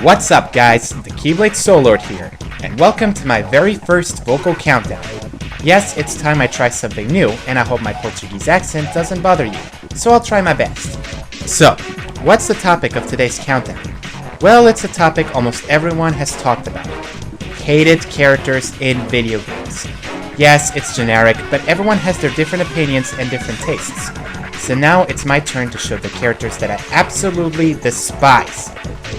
What's up guys, the Keyblade Soulord here, and welcome to my very first vocal countdown. Yes, it's time I try something new, and I hope my Portuguese accent doesn't bother you, so I'll try my best. So, what's the topic of today's countdown? Well, it's a topic almost everyone has talked about. Hated characters in video games. Yes, it's generic, but everyone has their different opinions and different tastes. So now it's my turn to show the characters that I absolutely despise.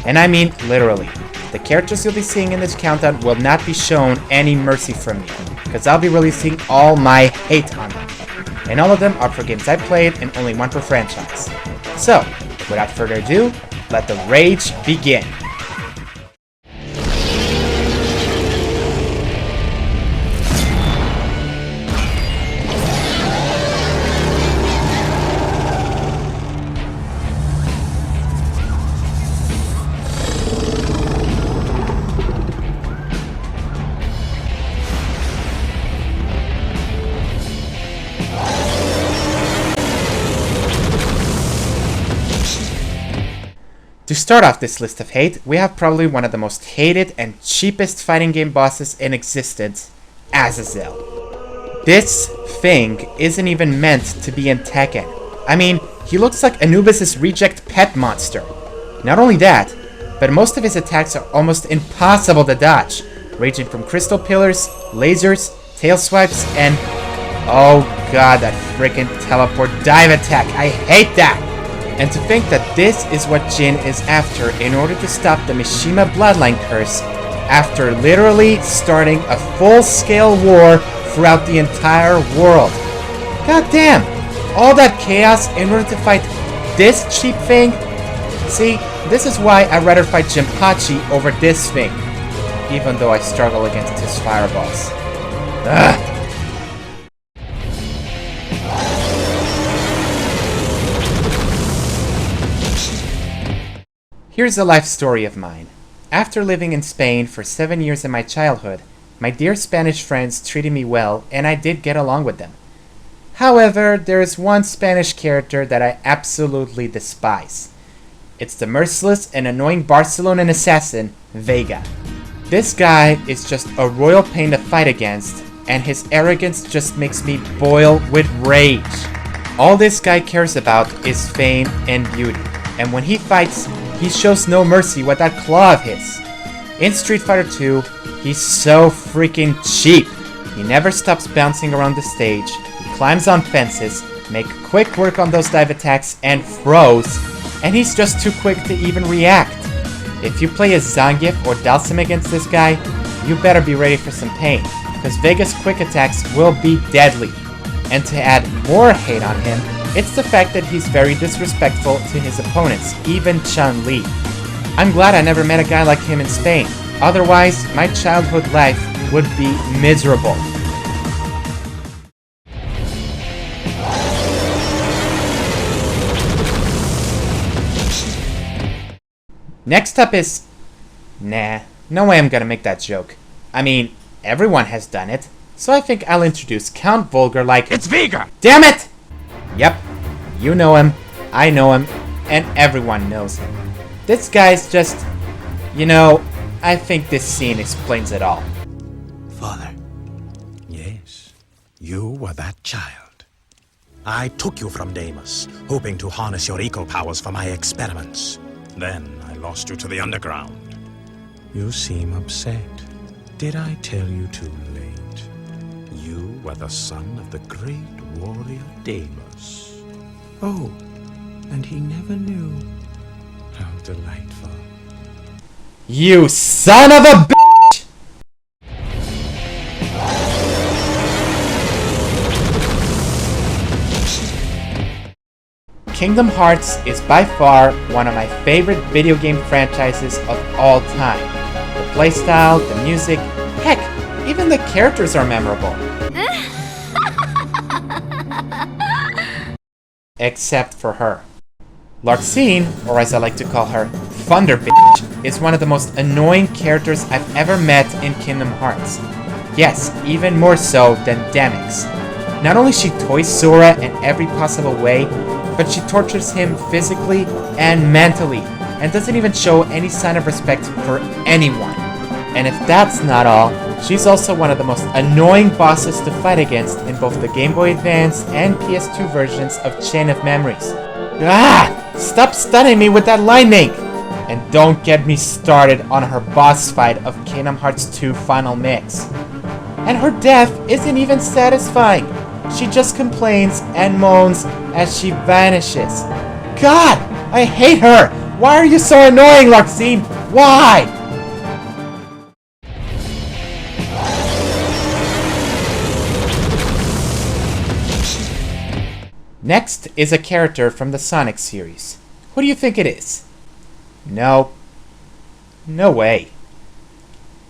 And I mean literally. The characters you'll be seeing in this countdown will not be shown any mercy from me, because I'll be releasing all my hate on them. And all of them are for games I played and only one per franchise. So, without further ado, let the rage begin. To start off this list of hate, we have probably one of the most hated and cheapest fighting game bosses in existence, Azazel. This thing isn't even meant to be in Tekken. I mean, he looks like Anubis' reject pet monster. Not only that, but most of his attacks are almost impossible to dodge, ranging from crystal pillars, lasers, tail swipes, and oh god, that freaking teleport dive attack, I hate that! And to think that this is what Jin is after in order to stop the Mishima bloodline curse after literally starting a full-scale war throughout the entire world. God damn! All that chaos in order to fight this cheap thing? See, this is why I'd rather fight Jinpachi over this thing, even though I struggle against his fireballs. Ugh! Here's a life story of mine. After living in Spain for 7 years in my childhood, my dear Spanish friends treated me well, and I did get along with them. However, there is one Spanish character that I absolutely despise. It's the merciless and annoying Barcelonan assassin, Vega. This guy is just a royal pain to fight against, and his arrogance just makes me boil with rage. All this guy cares about is fame and beauty, and when he fights, he shows no mercy with that claw of his. In Street Fighter 2, he's so freaking cheap. He never stops bouncing around the stage, he climbs on fences, makes quick work on those dive attacks, and throws, and he's just too quick to even react. If you play as Zangief or Dalsim against this guy, you better be ready for some pain, because Vega's quick attacks will be deadly. And to add more hate on him, it's the fact that he's very disrespectful to his opponents, even Chun-Li. I'm glad I never met a guy like him in Spain, otherwise my childhood life would be miserable. Next up is... Nah, no way I'm gonna make that joke. I mean, everyone has done it, so I think I'll introduce Count Vulgar like... It's Vega! Damn it! Yep, you know him, I know him, and everyone knows him. This guy's just... You know, I think this scene explains it all. Father, yes, you were that child. I took you from Deimos, hoping to harness your eco powers for my experiments. Then I lost you to the underground. You seem upset. Did I tell you too late? You were the son of the great warrior Deimos. Oh, and he never knew. How delightful. You son of a bitch! Kingdom Hearts is by far one of my favorite video game franchises of all time. The playstyle, the music, heck, even the characters are memorable. Except for her. Larxene, or as I like to call her, Thunder Bitch, is one of the most annoying characters I've ever met in Kingdom Hearts. Yes, even more so than Demyx. Not only she toys Sora in every possible way, but she tortures him physically and mentally. and doesn't even show any sign of respect for anyone. And if that's not all, she's also one of the most annoying bosses to fight against in both the Game Boy Advance and PS2 versions of Chain of Memories. Ah! Stop stunning me with that lightning! And don't get me started on her boss fight of Kingdom Hearts 2 Final Mix. And her death isn't even satisfying. She just complains and moans as she vanishes. God! I hate her! Why are you so annoying, Larxene? Why? Next is a character from the Sonic series. Who do you think it is? No. No way.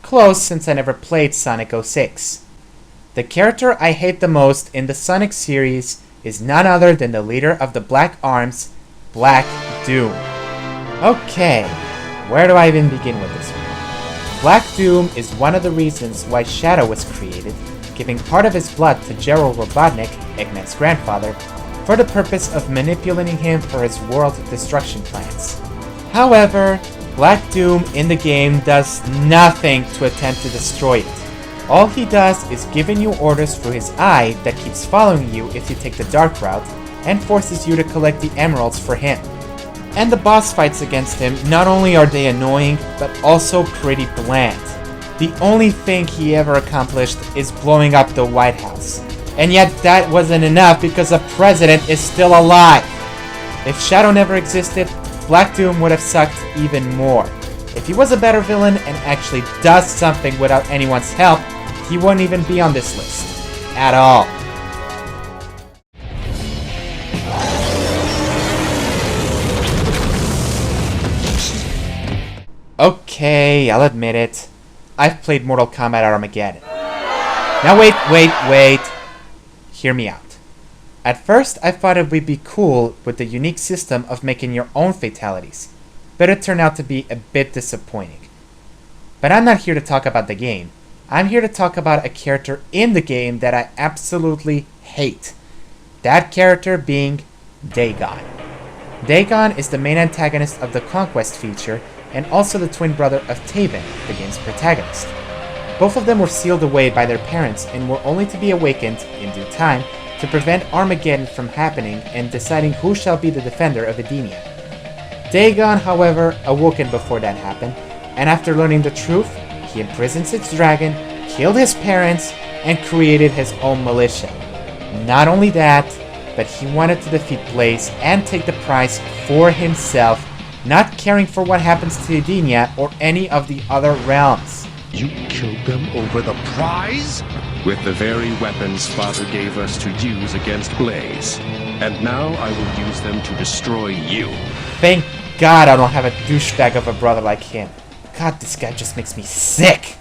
Close, since I never played Sonic 06. The character I hate the most in the Sonic series is none other than the leader of the Black Arms, Black Doom. Okay, where do I even begin with this one? Black Doom is one of the reasons why Shadow was created, giving part of his blood to Gerald Robotnik, Eggman's grandfather, for the purpose of manipulating him for his world destruction plans. However, Black Doom in the game does nothing to attempt to destroy it. All he does is giving you orders through his eye that keeps following you if you take the dark route, and forces you to collect the emeralds for him. And the boss fights against him, not only are they annoying, but also pretty bland. The only thing he ever accomplished is blowing up the White House. And yet that wasn't enough because the president is still alive. If Shadow never existed, Black Doom would have sucked even more. If he was a better villain and actually does something without anyone's help, he wouldn't even be on this list. At all. Okay, I'll admit it. I've played Mortal Kombat Armageddon. Now wait. Hear me out. At first, I thought it would be cool with the unique system of making your own fatalities, but it turned out to be a bit disappointing. But I'm not here to talk about the game. I'm here to talk about a character in the game that I absolutely hate. That character being Daegon. Daegon is the main antagonist of the Conquest feature and also the twin brother of Taven, the game's protagonist. Both of them were sealed away by their parents and were only to be awakened, in due time, to prevent Armageddon from happening and deciding who shall be the defender of Edenia. Daegon, however, awoken before that happened, and after learning the truth, he imprisoned its dragon, killed his parents, and created his own militia. Not only that, but he wanted to defeat Blaze and take the prize for himself, not caring for what happens to Edenia or any of the other realms. You killed them over the prize? With the very weapons Father gave us to use against Blaze. And now I will use them to destroy you. Thank God I don't have a douchebag of a brother like him. God, this guy just makes me sick.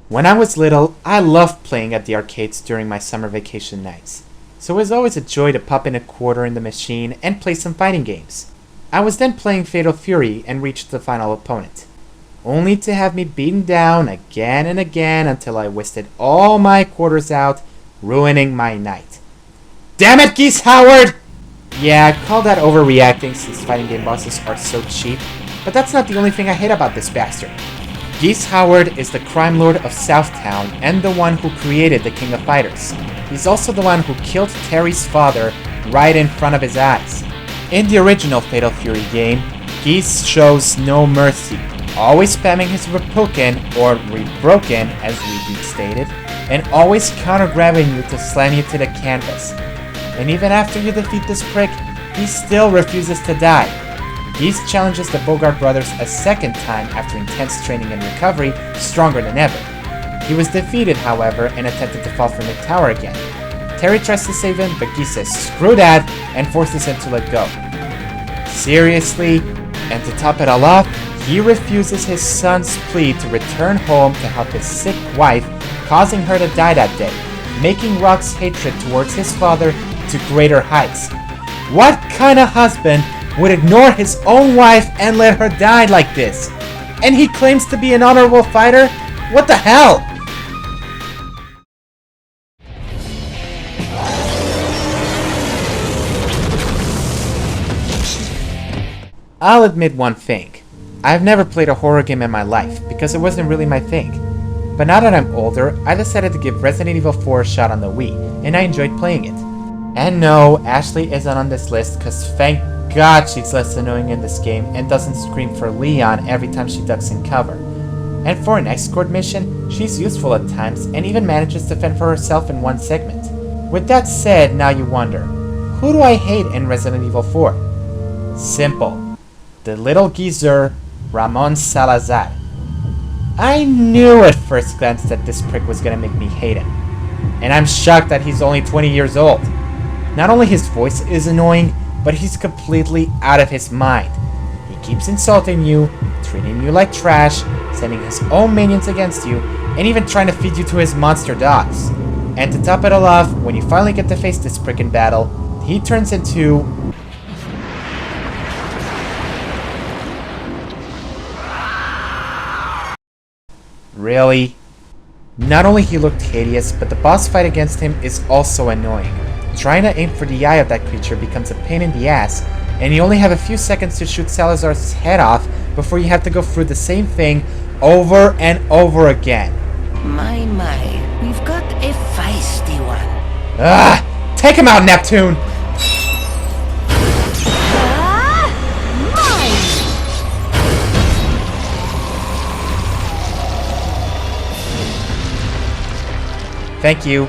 When I was little, I loved playing at the arcades during my summer vacation nights. So it was always a joy to pop in a quarter in the machine and play some fighting games. I was then playing Fatal Fury and reached the final opponent, only to have me beaten down again and again until I wasted all my quarters out, ruining my night. Damn it, Geese Howard! Yeah, I call that overreacting since fighting game bosses are so cheap, but that's not the only thing I hate about this bastard. Geese Howard is the crime lord of Southtown and the one who created the King of Fighters. He's also the one who killed Terry's father right in front of his eyes. In the original Fatal Fury game, Geese shows no mercy, always spamming his Repulkin, or Rebroken as Rebeat stated, and always counter-grabbing you to slam you to the canvas. And even after you defeat this prick, he still refuses to die. Geese challenges the Bogart brothers a second time after intense training and recovery, stronger than ever. He was defeated, however, and attempted to fall from the tower again. Terry tries to save him, but Geese says screw that and forces him to let go. Seriously? And to top it all off, he refuses his son's plea to return home to help his sick wife, causing her to die that day, making Rock's hatred towards his father to greater heights. What kind of husband would ignore his own wife and let her die like this? And he claims to be an honorable fighter? What the hell? I'll admit one thing. I've never played a horror game in my life because it wasn't really my thing. But now that I'm older, I decided to give Resident Evil 4 a shot on the Wii, and I enjoyed playing it. And no, Ashley isn't on this list because thank God she's less annoying in this game and doesn't scream for Leon every time she ducks in cover. And for an escort mission, she's useful at times and even manages to fend for herself in one segment. With that said, now you wonder, who do I hate in Resident Evil 4? Simple. The little geezer, Ramon Salazar. I knew at first glance that this prick was gonna make me hate him. And I'm shocked that he's only 20 years old. Not only his voice is annoying, but he's completely out of his mind. He keeps insulting you, treating you like trash, sending his own minions against you, and even trying to feed you to his monster dogs. And to top it all off, when you finally get to face this prick in battle, he turns into... Really? Not only he looked hideous, but the boss fight against him is also annoying. Trying to aim for the eye of that creature becomes a pain in the ass, and you only have a few seconds to shoot Salazar's head off before you have to go through the same thing over and over again. My, we've got a feisty one. Ah! Take him out, Neptune! Thank you.